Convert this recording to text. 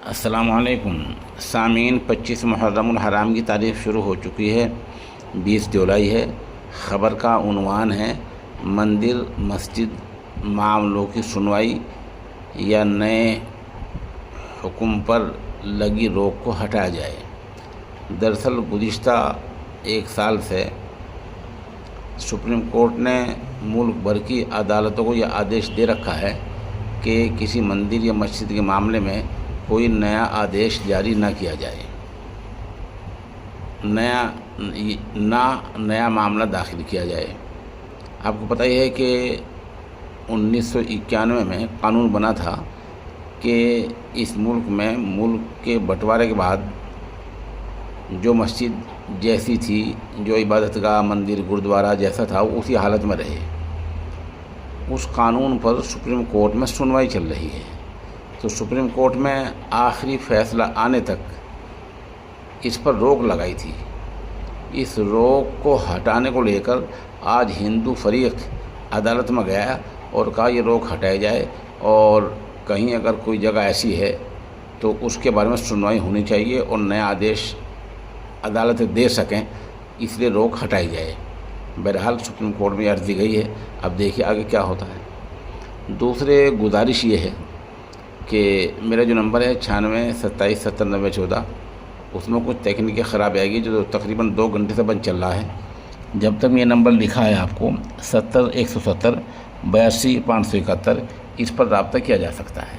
अस्सलामुअलैकुम सामीन 25 मुहर्रमुल हराम की तारीख़ शुरू हो चुकी है। 20 जुलाई है। ख़बर का उन्वान है मंदिर मस्जिद मामलों की सुनवाई या नए हुक्म पर लगी रोक को हटाया जाए। दरअसल गुज़िश्ता एक साल से सुप्रीम कोर्ट ने मुल्क भर की अदालतों को यह आदेश दे रखा है कि किसी मंदिर या मस्जिद के मामले में कोई नया आदेश जारी न किया जाए, नया मामला दाखिल किया जाए। आपको पता ही है कि 1991 में कानून बना था कि इस मुल्क में मुल्क के बंटवारे के बाद जो मस्जिद जैसी थी, जो इबादतगाह मंदिर गुरुद्वारा जैसा था, उसी हालत में रहे। उस कानून पर सुप्रीम कोर्ट में सुनवाई चल रही है। तो सुप्रीम कोर्ट में आखिरी फैसला आने तक इस पर रोक लगाई थी। इस रोक को हटाने को लेकर आज हिंदू फरीक अदालत में गया और कहा ये रोक हटाई जाए और कहीं अगर कोई जगह ऐसी है तो उसके बारे में सुनवाई होनी चाहिए और नया आदेश अदालत दे सकें, इसलिए रोक हटाई जाए। बहरहाल सुप्रीम कोर्ट में अर्जी गई है, अब देखिए आगे क्या होता है। दूसरे गुजारिश ये है कि मेरा जो नंबर है 96 27 70 90 14, उसमें कुछ तकनीकी ख़राबी आएगी जो तकरीबन 2 घंटे से बंद चल रहा है। जब तक ये नंबर लिखा है आपको 70 170 82 571, इस पर रब्ता किया जा सकता है।